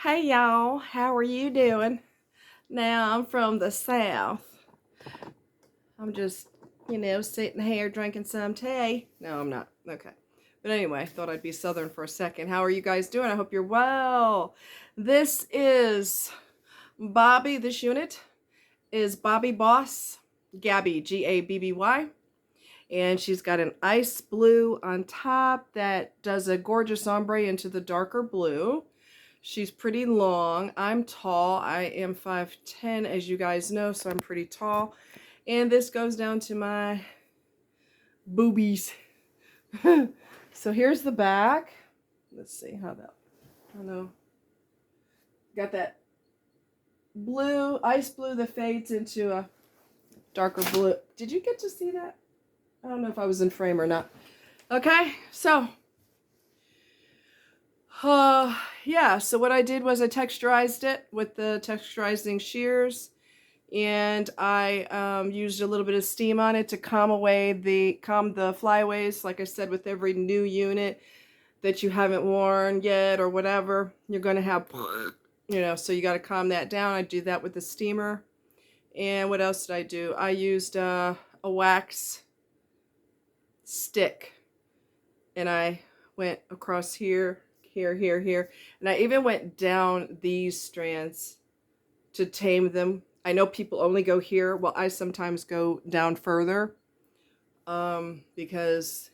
Hey y'all, how are you doing? Now I'm from the South. I'm just, sitting here drinking some tea. No, I'm not. Okay. But anyway, I thought I'd be Southern for a second. How are you guys doing? I hope you're well. This is Bobby. This unit is Bobby Boss, Gabby, Gabby. And she's got an ice blue on top that does a gorgeous ombre into the darker blue. She's pretty long. I'm tall. I am 5'10", as you guys know, so I'm pretty tall. And this goes down to my boobies. So here's the back. Let's see how that, I don't know. Got that blue, ice blue that fades into a darker blue. Did you get to see that? I don't know if I was in frame or not. Okay, so yeah, so what I did was I texturized it with the texturizing shears, and I used a little bit of steam on it to calm the flyaways. Like I said, with every new unit that you haven't worn yet or whatever, you're going to have, so you got to calm that down. I do that with the steamer. And what else did I do? I used a wax stick, and I went across here, and I even went down these strands to tame them. I know people only go here. Well, I sometimes go down further because,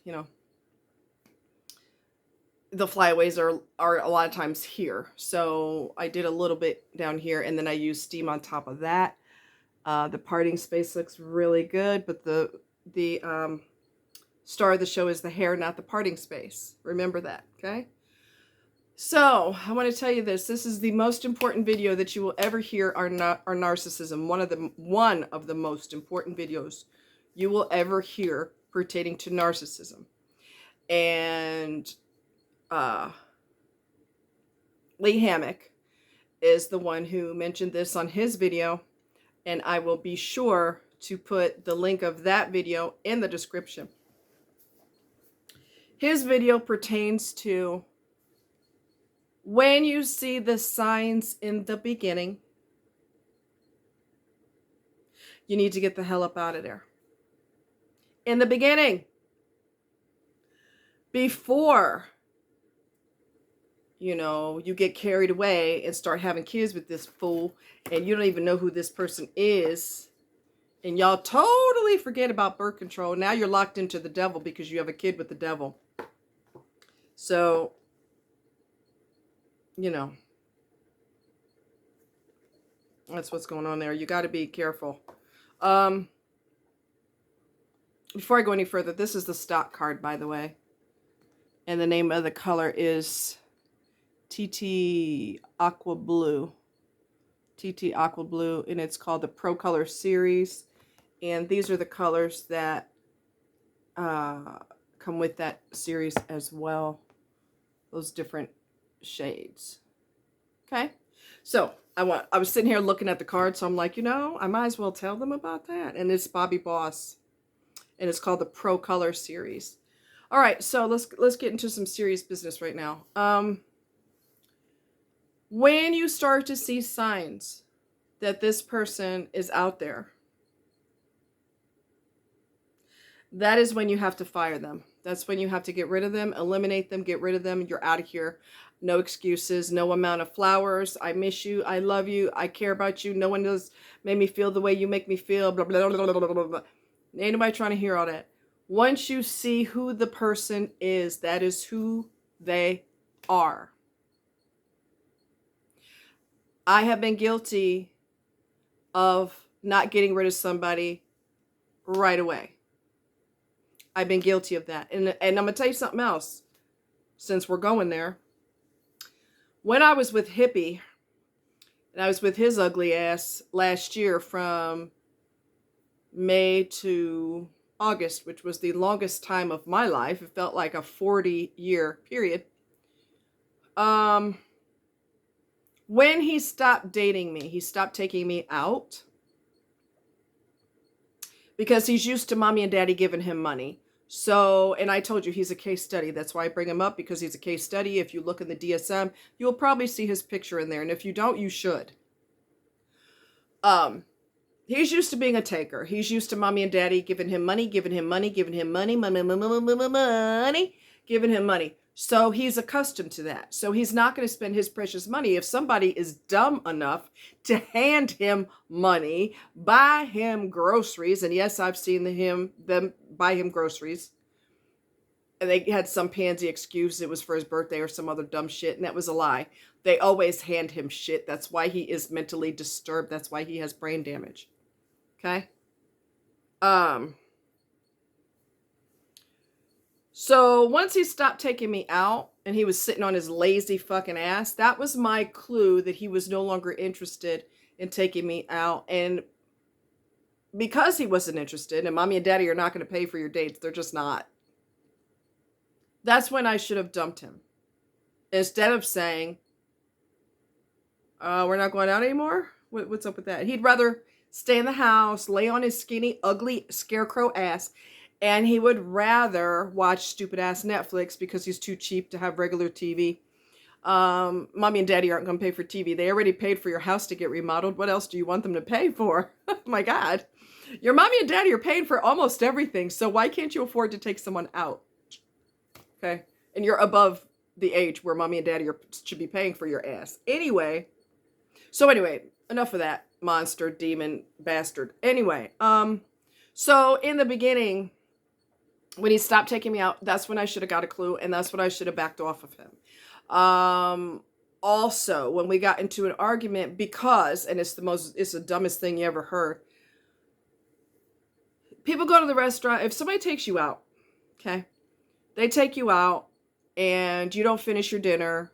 the flyaways are a lot of times here. So I did a little bit down here, and then I used steam on top of that. The parting space looks really good, but the star of the show is the hair, not the parting space. Remember that, okay? So I want to tell you this. This is the most important video that you will ever hear on narcissism. One of the most important videos you will ever hear pertaining to narcissism. And Lee Hammock is the one who mentioned this on his video, and I will be sure to put the link of that video in the description. His video pertains to when you see the signs in the beginning, you need to get the hell up out of there. In the beginning, before, you get carried away and start having kids with this fool, and you don't even know who this person is, and y'all totally forget about birth control. Now you're locked into the devil because you have a kid with the devil. So, that's what's going on there. You got to be careful. Before I go any further, this is the stock card, by the way. And the name of the color is TT Aqua Blue. TT Aqua Blue, and it's called the Pro Color Series. And these are the colors that come with that series as well. Those different shades. Okay, so I was sitting here looking at the card, so I'm like, I might as well tell them about that. And it's Bobby Boss, and it's called the Pro Color Series. All right, so let's get into some serious business right now. When you start to see signs that this person is out there, that is when you have to fire them. That's when you have to get rid of them, eliminate them, get rid of them. You're out of here. No excuses, no amount of flowers. I miss you. I love you. I care about you. No one does make me feel the way you make me feel. Blah, blah, blah, blah, blah, blah. Ain't nobody trying to hear all that. Once you see who the person is, that is who they are. I have been guilty of not getting rid of somebody right away. I've been guilty of that. And I'm going to tell you something else, since we're going there. When I was with Hippie, and I was with his ugly ass last year from May to August, which was the longest time of my life. It felt like a 40-year period. When he stopped dating me, he stopped taking me out because he's used to mommy and daddy giving him money. So, and I told you he's a case study. That's why I bring him up, because he's a case study. If you look in the DSM, you'll probably see his picture in there. And if you don't, you should. He's used to being a taker. He's used to mommy and daddy giving him money, giving him money, giving him money, giving him money. So he's accustomed to that. So he's not going to spend his precious money. If somebody is dumb enough to hand him money, buy him groceries, and yes, I've seen them buy him groceries, and they had some pansy excuse it was for his birthday or some other dumb shit, and that was a lie. They always hand him shit. That's why he is mentally disturbed. That's why he has brain damage. Okay? So once he stopped taking me out and he was sitting on his lazy fucking ass, that was my clue that he was no longer interested in taking me out. And because he wasn't interested, and mommy and daddy are not going to pay for your dates, they're just not. That's when I should have dumped him. Instead of saying, we're not going out anymore? What's up with that? He'd rather stay in the house, lay on his skinny, ugly scarecrow ass, and he would rather watch stupid ass Netflix because he's too cheap to have regular TV. Mommy and daddy aren't going to pay for TV. They already paid for your house to get remodeled. What else do you want them to pay for? Oh my God. Your mommy and daddy are paying for almost everything. So why can't you afford to take someone out? Okay. And you're above the age where mommy and daddy should be paying for your ass. Anyway. Enough of that monster, demon, bastard. Anyway, so in the beginning, when he stopped taking me out, that's when I should have got a clue, and that's when I should have backed off of him. Also, when we got into an argument, because, and it's the dumbest thing you ever heard. People go to the restaurant, if somebody takes you out, okay, they take you out, and you don't finish your dinner,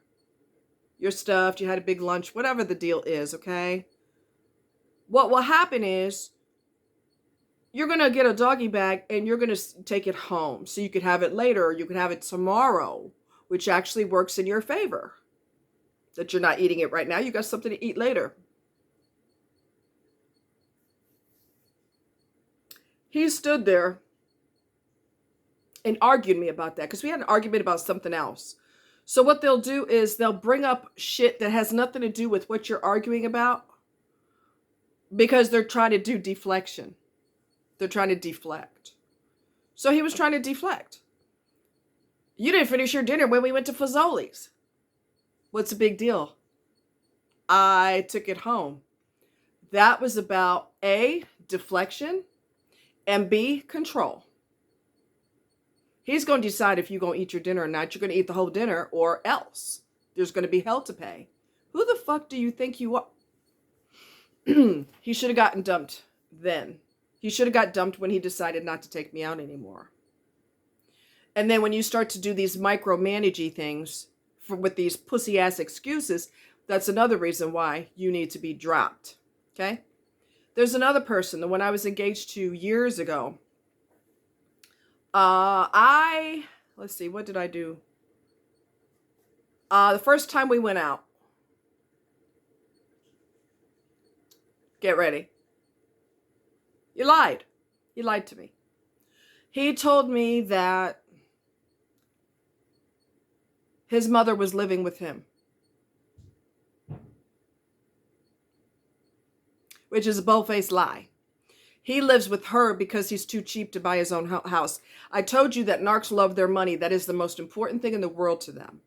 you're stuffed, you had a big lunch, whatever the deal is, okay? What will happen is you're going to get a doggy bag and you're going to take it home. So you could have it later, or you could have it tomorrow, which actually works in your favor. That you're not eating it right now, you got something to eat later. He stood there and argued me about that because we had an argument about something else. So what they'll do is they'll bring up shit that has nothing to do with what you're arguing about because they're trying to do deflection. They're trying to deflect. So he was trying to deflect. You didn't finish your dinner when we went to Fazoli's. What's the big deal? I took it home. That was about A, deflection, and B, control. He's going to decide if you're going to eat your dinner or not. You're going to eat the whole dinner or else. There's going to be hell to pay. Who the fuck do you think you are? He should have gotten dumped then. He should have got dumped when he decided not to take me out anymore. And then when you start to do these micromanagey things with these pussy ass excuses, that's another reason why you need to be dropped. Okay? There's another person, the one I was engaged to years ago. Let's see, what did I do? The first time we went out. Get ready. You lied. You lied to me. He told me that his mother was living with him. Which is a bold-faced lie. He lives with her because he's too cheap to buy his own house. I told you that narcs love their money. That is the most important thing in the world to them.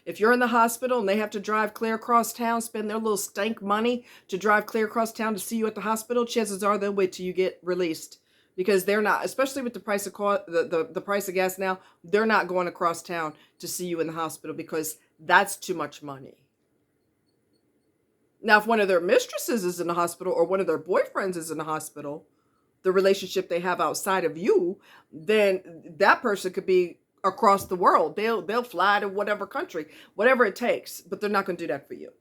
If you're in the hospital and they have to drive clear across town, spend their little stank money to drive clear across town to see you at the hospital, chances are they'll wait till you get released. Because they're not, especially with the price of the price of gas now, they're not going across town to see you in the hospital because that's too much money. Now, if one of their mistresses is in the hospital or one of their boyfriends is in the hospital, the relationship they have outside of you, then that person could be across the world. They'll fly to whatever country, whatever it takes, but they're not going to do that for you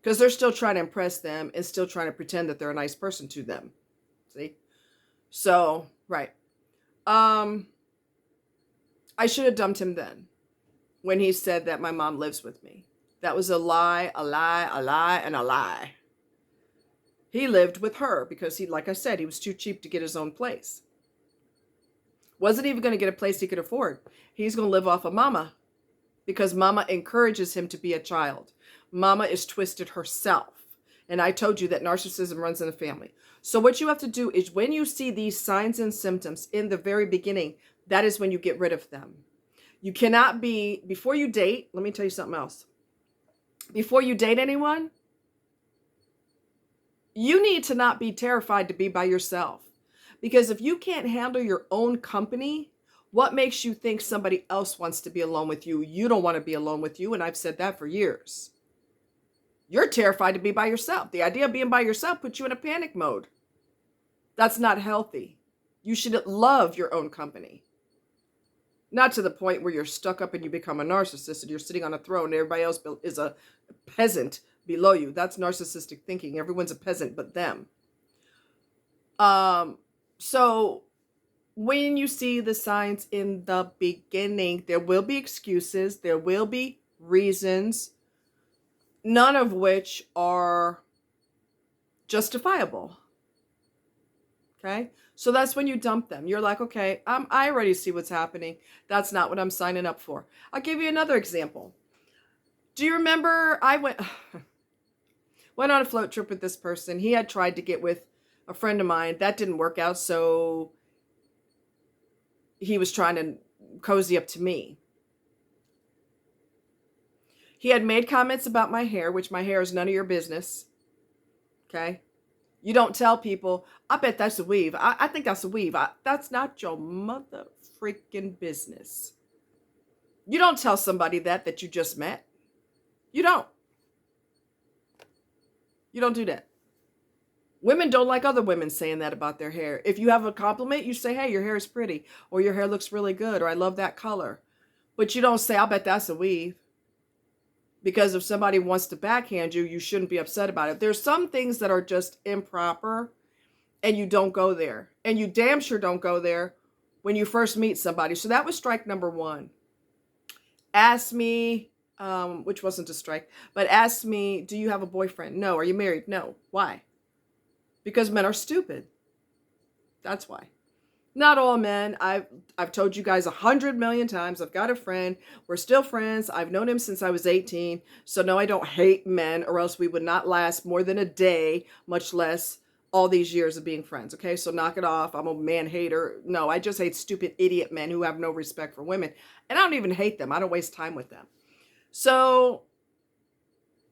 because they're still trying to impress them and still trying to pretend that they're a nice person to them. See? So, right. I should have dumped him then when he said that my mom lives with me. That was a lie, a lie, a lie, and a lie. He lived with her because he, like I said, he was too cheap to get his own place. Wasn't even going to get a place he could afford. He's going to live off of mama because mama encourages him to be a child. Mama is twisted herself. And I told you that narcissism runs in the family. So what you have to do is when you see these signs and symptoms in the very beginning, that is when you get rid of them. You cannot be, before you date, let me tell you something else. Before you date anyone, you need to not be terrified to be by yourself. Because if you can't handle your own company, what makes you think somebody else wants to be alone with you? You don't want to be alone with you, and I've said that for years. You're terrified to be by yourself. The idea of being by yourself puts you in a panic mode. That's not healthy. You should love your own company. Not to the point where you're stuck up and you become a narcissist and you're sitting on a throne and everybody else is a peasant below you. That's narcissistic thinking. Everyone's a peasant but them. So when you see the signs in the beginning, there will be excuses. There will be reasons, none of which are justifiable. Okay? So that's when you dump them. You're like, okay, I already see what's happening. That's not what I'm signing up for. I'll give you another example. Do you remember I went on a float trip with this person. He had tried to get with a friend of mine. That didn't work out, so he was trying to cozy up to me. He had made comments about my hair, which my hair is none of your business. Okay? You don't tell people, I bet that's a weave. I think that's a weave. That's not your mother freaking business. You don't tell somebody that you just met. You don't. You don't do that. Women don't like other women saying that about their hair. If you have a compliment, you say, hey, your hair is pretty, or your hair looks really good, or I love that color. But you don't say, I'll bet that's a weave. Because if somebody wants to backhand you, you shouldn't be upset about it. There's some things that are just improper and you don't go there. And you damn sure don't go there when you first meet somebody. So that was strike number one. Ask me, which wasn't a strike, but ask me, do you have a boyfriend? No. Are you married? No. Why? Because men are stupid. That's why. Not all men. I've told you guys 100 million times. I've got a friend. We're still friends. I've known him since I was 18. So no, I don't hate men, or else we would not last more than a day, much less all these years of being friends. Okay, so knock it off. I'm a man hater. No, I just hate stupid idiot men who have no respect for women. And I don't even hate them. I don't waste time with them. So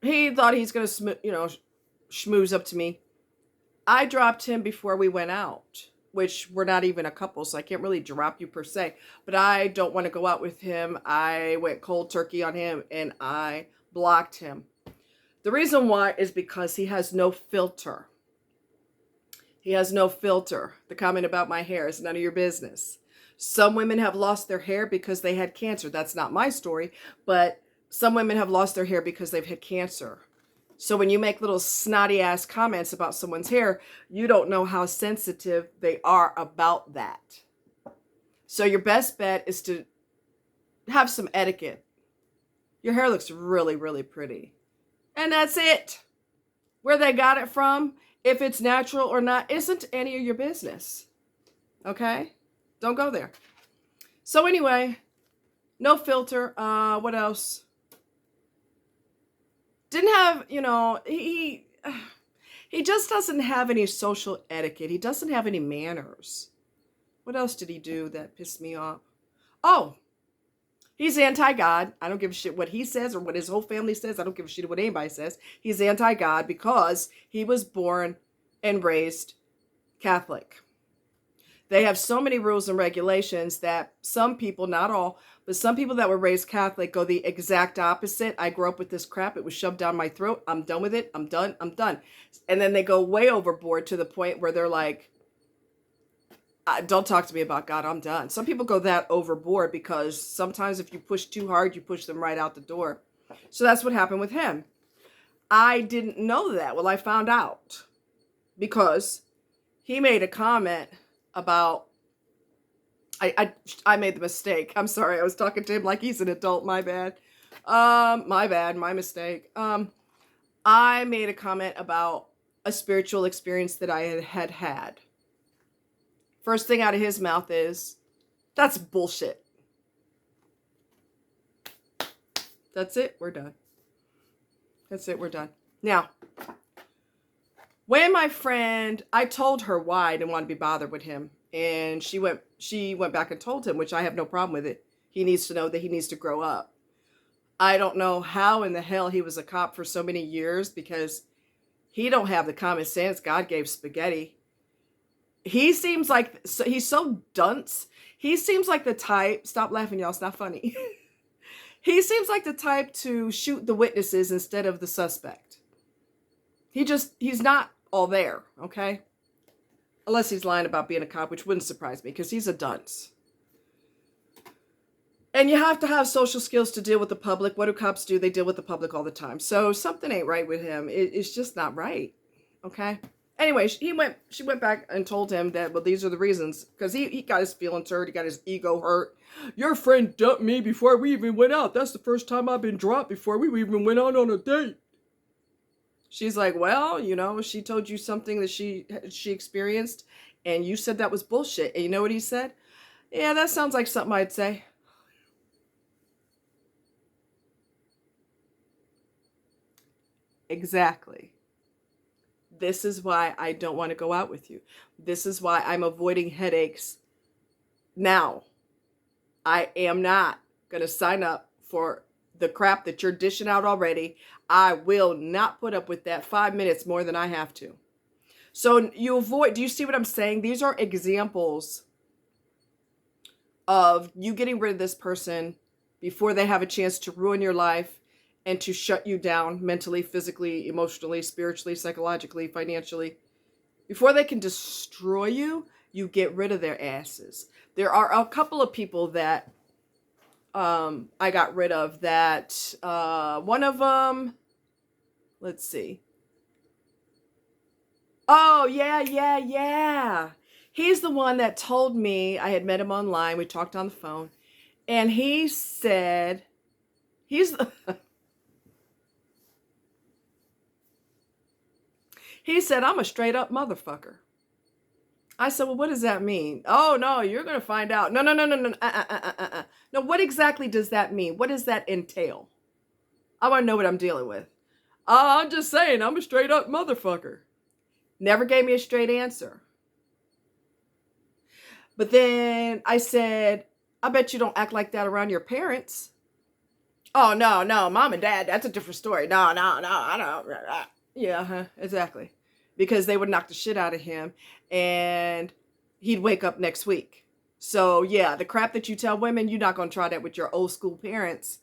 he thought he's going to, schmooze up to me. I dropped him before we went out, which we're not even a couple, so I can't really drop you per se. But I don't want to go out with him. I went cold turkey on him, and I blocked him. The reason why is because he has no filter. He has no filter. The comment about my hair is none of your business. Some women have lost their hair because they had cancer. That's not my story, but some women have lost their hair because they've had cancer. So when you make little snotty ass comments about someone's hair, you don't know how sensitive they are about that. So your best bet is to have some etiquette. Your hair looks really, really pretty. And that's it. Where they got it from, if it's natural or not, isn't any of your business. Okay? Don't go there. So anyway, no filter. What else? Didn't have, he just doesn't have any social etiquette. He doesn't have any manners. What else did he do that pissed me off? Oh, he's anti-God. I don't give a shit what he says or what his whole family says. I don't give a shit what anybody says. He's anti-God because he was born and raised Catholic. They have so many rules and regulations that some people, not all, but some people that were raised Catholic go the exact opposite. I grew up with this crap. It was shoved down my throat. I'm done with it. I'm done. And then they go way overboard to the point where they're like, don't talk to me about God. I'm done. Some people go that overboard because sometimes if you push too hard, you push them right out the door. So that's what happened with him. I didn't know that. Well, I found out because he made a comment about, I made the mistake. I'm sorry. I was talking to him like he's an adult. My bad. My mistake. I made a comment about a spiritual experience that I had had. First thing out of his mouth is, That's bullshit. That's it. We're done. That's it. We're done. Now, when my friend, I told her why I didn't want to be bothered with him. And she went back and told him, which I have no problem with it. He needs to know that he needs to grow up. I don't know how in the hell he was a cop for so many years, because he don't have the common sense God gave spaghetti. He seems like, he's so dunce. He seems like the type, stop laughing, y'all, it's not funny. He seems like the type to shoot the witnesses instead of the suspect. He's not all there, okay? Unless he's lying about being a cop, which wouldn't surprise me, because he's a dunce. And you have to have social skills to deal with the public. What do cops do? They deal with the public all the time. So something ain't right with him. It's just not right, okay? Anyway, she went back and told him that, well, these are the reasons. Because he got his feelings hurt. He got his ego hurt. Your friend dumped me before we even went out. That's the first time I've been dropped before we even went out on a date. She's like, well, you know, she told you something that she experienced, and you said that was bullshit. And you know what he said? Yeah, that sounds like something I'd say. Exactly. This is why I don't want to go out with you. This is why I'm avoiding headaches now. I am not going to sign up for the crap that you're dishing out already. I will not put up with that 5 minutes more than I have to. So you avoid, do you see what I'm saying? These are examples of you getting rid of this person before they have a chance to ruin your life and to shut you down mentally, physically, emotionally, spiritually, psychologically, financially. Before they can destroy you, you get rid of their asses. There are a couple of people that I got rid of that, one of them, let's see. Oh, yeah. He's the one that told me, I had met him online, we talked on the phone, and he said, he said, I'm a straight up motherfucker. I said, well, what does that mean? Oh, no, you're going to find out. No. No, what exactly does that mean? What does that entail? I want to know what I'm dealing with. I'm just saying, I'm a straight up motherfucker. Never gave me a straight answer. But then I said, I bet you don't act like that around your parents. Oh, no, mom and dad, that's a different story. No, I don't. Yeah, exactly. Because they would knock the shit out of him and he'd wake up next week. So yeah, the crap that you tell women, you're not going to try that with your old school parents.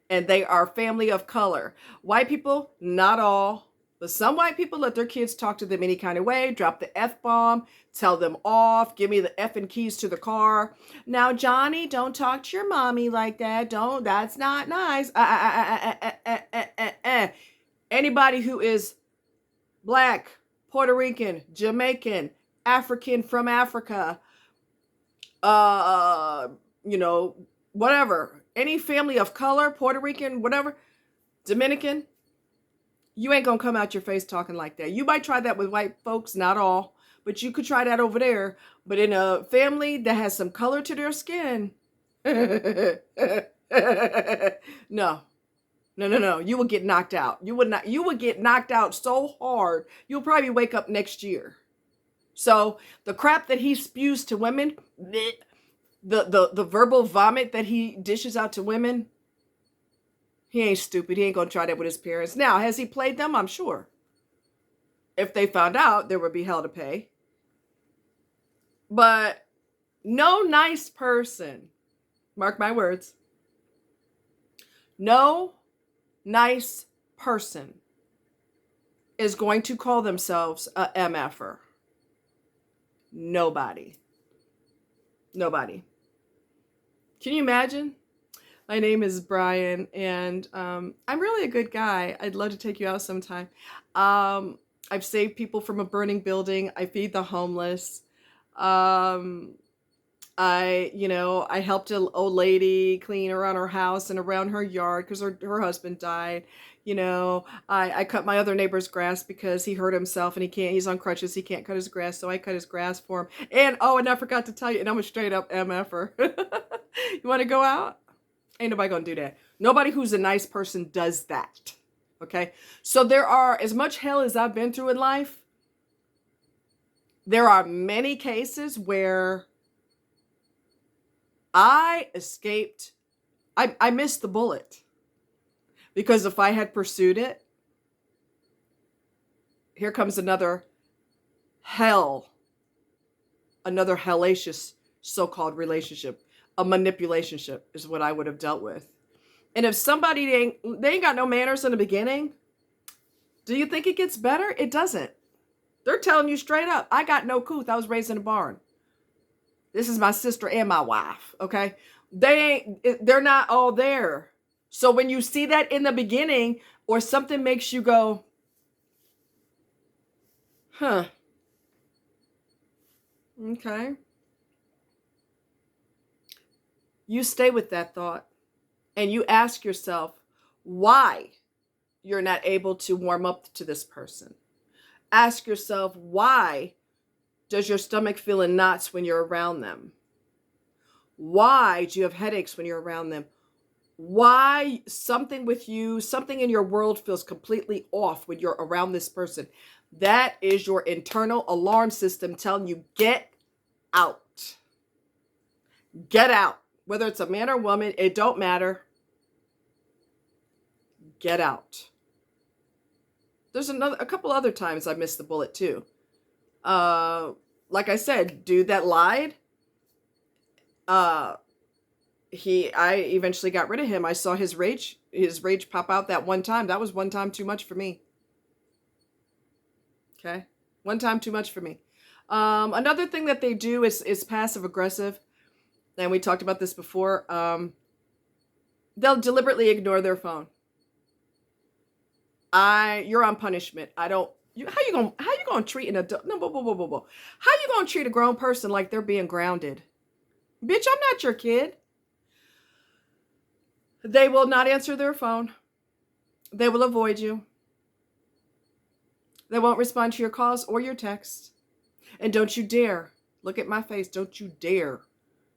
And they are family of color. White people, not all. But some white people let their kids talk to them any kind of way, drop the F-bomb, tell them off, give me the effing keys to the car. Now, Johnny, don't talk to your mommy like that. Don't, that's not nice. Anybody who is Black, Puerto Rican, Jamaican, African from Africa, you know, whatever, any family of color, Puerto Rican, whatever, Dominican, you ain't gonna come out your face talking like that. You might try that with white folks, not all, but you could try that over there. But in a family that has some color to their skin, no. You will get knocked out. You would get knocked out so hard, you'll probably wake up next year. So the crap that he spews to women, the verbal vomit that he dishes out to women, he ain't stupid. He ain't gonna try that with his parents. Now, has he played them? I'm sure. If they found out, there would be hell to pay. But no nice person, mark my words, no nice person is going to call themselves a MFer. Nobody. Can you imagine? My name is Brian, and I'm really a good guy. I'd love to take you out sometime. I've saved people from a burning building. I feed the homeless. I helped an old lady clean around her house and around her yard because her husband died. You know, I cut my other neighbor's grass because he hurt himself and he's on crutches. He can't cut his grass. So I cut his grass for him. And, oh, and I forgot to tell you, and I'm a straight up MFer. You want to go out? Ain't nobody going to do that. Nobody who's a nice person does that. Okay. So there are, as much hell as I've been through in life, there are many cases where I escaped. I missed the bullet. Because if I had pursued it, here comes another hell, another hellacious so-called relationship. A manipulationship is what I would have dealt with. And if somebody they ain't got no manners in the beginning, do you think it gets better? It doesn't. They're telling you straight up, I got no couth. I was raised in a barn. This is my sister and my wife. Okay. They're not all there. So when you see that in the beginning, or something makes you go, huh, okay, you stay with that thought and you ask yourself why you're not able to warm up to this person. Ask yourself, why does your stomach feel in knots when you're around them? Why do you have headaches when you're around them? Why something with you, something in your world feels completely off when you're around this person? That is your internal alarm system telling you, get out. Get out. Whether it's a man or woman, it don't matter. Get out. There's a couple other times I missed the bullet too. Like I said, dude that lied. I eventually got rid of him. I saw his rage pop out that one time. That was one time too much for me. Okay. One time too much for me. Another thing that they do is passive aggressive. And we talked about this before. They'll deliberately ignore their phone. You're on punishment. How you gonna treat an adult? No, whoa. How you gonna treat a grown person like they're being grounded? Bitch, I'm not your kid. They will not answer their phone. They will avoid you. They won't respond to your calls or your texts. And don't you dare, look at my face, don't you dare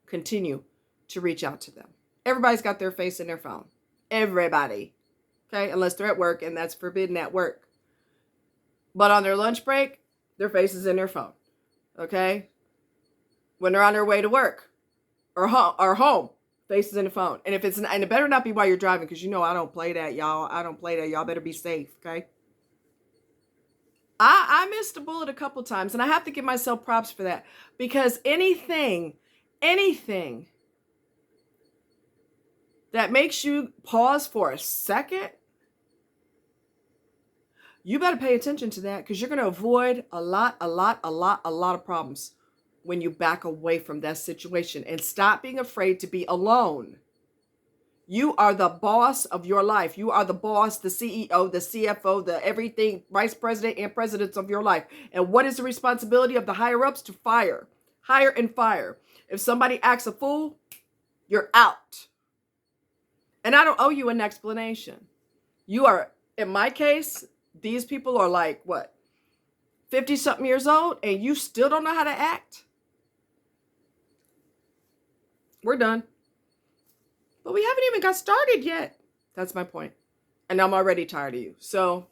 continue to reach out to them. Everybody's got their face in their phone. Everybody. Okay? Unless they're at work, and that's forbidden at work. But on their lunch break, their face is in their phone. Okay? When they're on their way to work or home, face is in the phone. And and it better not be while you're driving, because you know I don't play that, y'all. I don't play that. Y'all better be safe, okay? I missed a bullet a couple times, and I have to give myself props for that, because anything that makes you pause for a second, you better pay attention to that, because you're going to avoid a lot of problems when you back away from that situation and stop being afraid to be alone. You are the boss of your life. You are the boss, the CEO, the CFO, the everything, vice president and presidents of your life. And what is the responsibility of the higher ups? To fire. Hire and fire. If somebody acts a fool, you're out. And I don't owe you an explanation. You are, in my case, these people are like, what, 50-something years old, and you still don't know how to act? We're done. But we haven't even got started yet. That's my point. And I'm already tired of you. So,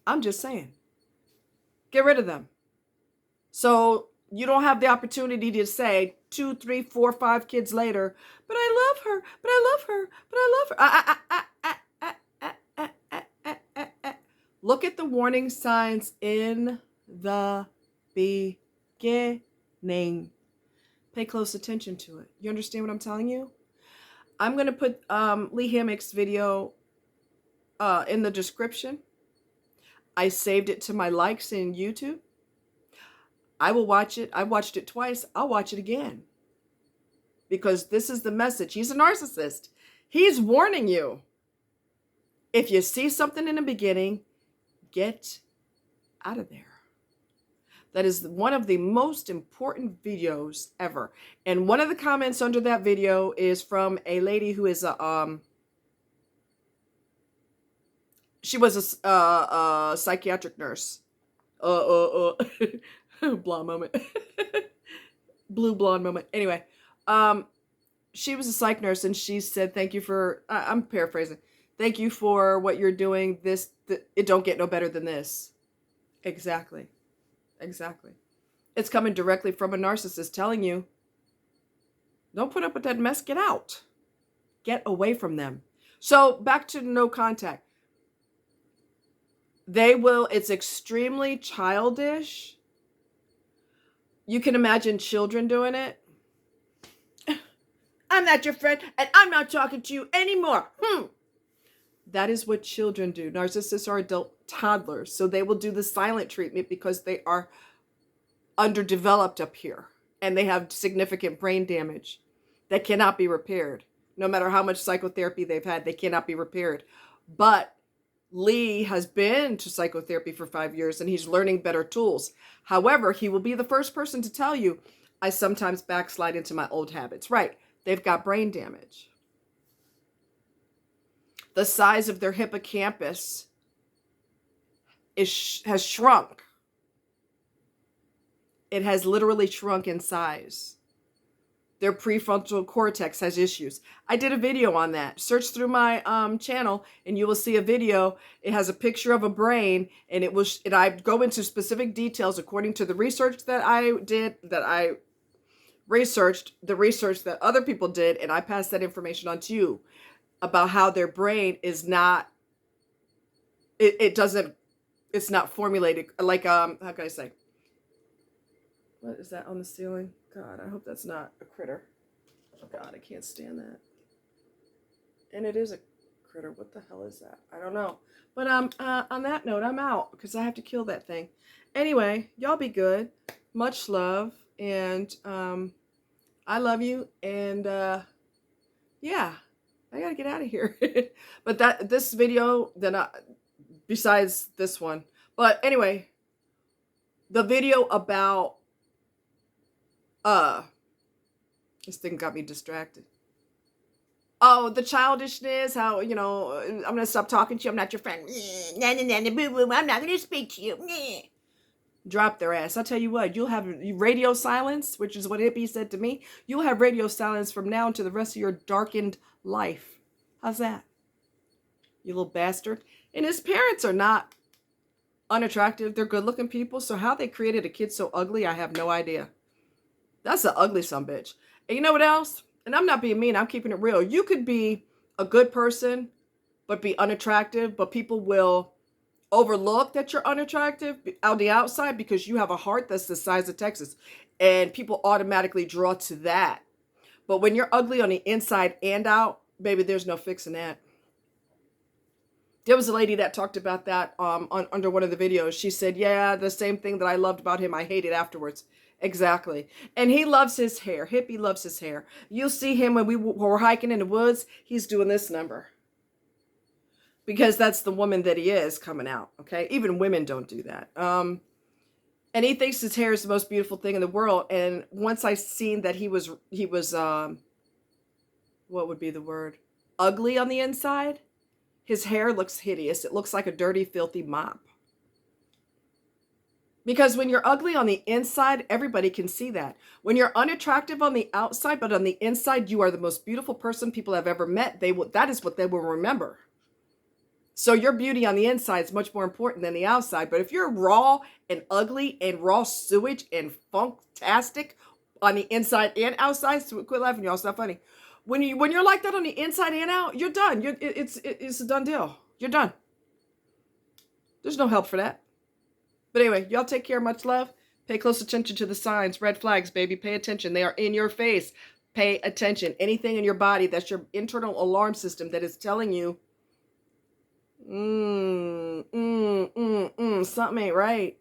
I'm just saying. Get rid of them. So, you don't have the opportunity to say 2, 3, 4, 5 kids later, but I love her, but I love her, but I love her. Look at the warning signs in the beginning. Pay close attention to it. You understand what I'm telling you? I'm going to put Lee Hammocks' video in the description. I saved it to my likes in YouTube. I will watch it. I watched it twice. I'll watch it again. Because this is the message. He's a narcissist. He's warning you. If you see something in the beginning, get out of there. That is one of the most important videos ever. And one of the comments under that video is from a lady who is a She was a psychiatric nurse. Blonde moment. Blue blonde moment. Anyway, she was a psych nurse, and she said, "Thank you for." I'm paraphrasing. Thank you for what you're doing. It don't get no better than this. Exactly. Exactly. It's coming directly from a narcissist telling you, don't put up with that mess. Get out. Get away from them. So back to no contact. It's extremely childish. You can imagine children doing it. I'm not your friend, and I'm not talking to you anymore. That is what children do. Narcissists are adult toddlers, so they will do the silent treatment because they are underdeveloped up here, and they have significant brain damage that cannot be repaired. No matter how much psychotherapy they've had, they cannot be repaired. But Lee has been to psychotherapy for 5 years, and he's learning better tools. However, he will be the first person to tell you, I sometimes backslide into my old habits. Right. They've got brain damage. The size of their hippocampus has shrunk. It has literally shrunk in size. Their prefrontal cortex has issues. I did a video on that. Search through my channel and you will see a video. It has a picture of a brain, and I go into specific details according to the research that I did, that I researched, the research that other people did, and I passed that information on to you about how their brain is not, it's not formulated like, how can I say? What is that on the ceiling? God, I hope that's not a critter. Oh God, I can't stand that. And it is a critter. What the hell is that? I don't know. But on that note, I'm out because I have to kill that thing. Anyway, y'all be good. Much love. And I love you. And yeah, I got to get out of here. But this video, besides this one. But anyway, the video about this thing got me distracted. Oh, the childishness, how, I'm going to stop talking to you. I'm not your friend. I'm not going to speak to you. Drop their ass. I'll tell you what, you'll have radio silence, which is what Hippie said to me. You'll have radio silence from now until the rest of your darkened life. How's that? You little bastard. And his parents are not unattractive. They're good looking people. So how they created a kid so ugly, I have no idea. That's an ugly sumbitch. And you know what else? And I'm not being mean. I'm keeping it real. You could be a good person, but be unattractive. But people will overlook that you're unattractive on the outside because you have a heart that's the size of Texas. And people automatically draw to that. But when you're ugly on the inside and out, baby, there's no fixing that. There was a lady that talked about that under one of the videos. She said, yeah, the same thing that I loved about him, I hated afterwards. Exactly. And he loves his hair. Hippie loves his hair. You'll see him when we were hiking in the woods. He's doing this number. Because that's the woman that he is coming out. Okay. Even women don't do that. And he thinks his hair is the most beautiful thing in the world. And once I seen that he was what would be the word? Ugly on the inside. His hair looks hideous. It looks like a dirty, filthy mop. Because when you're ugly on the inside, everybody can see that. When you're unattractive on the outside, but on the inside, you are the most beautiful person people have ever met. That is what they will remember. So your beauty on the inside is much more important than the outside. But if you're raw and ugly and raw sewage and funktastic on the inside and outside, so quit laughing, y'all. It's not funny. When you're like that on the inside and out, you're done. It's a done deal. You're done. There's no help for that. But anyway, y'all take care. Much love. Pay close attention to the signs. Red flags, baby. Pay attention. They are in your face. Pay attention. Anything in your body that's your internal alarm system that is telling you, something ain't right.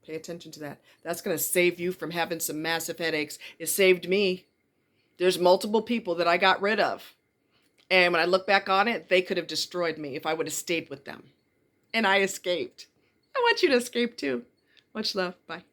Pay attention to that. That's going to save you from having some massive headaches. It saved me. There's multiple people that I got rid of. And when I look back on it, they could have destroyed me if I would have stayed with them. And I escaped. I want you to escape too. Much love. Bye.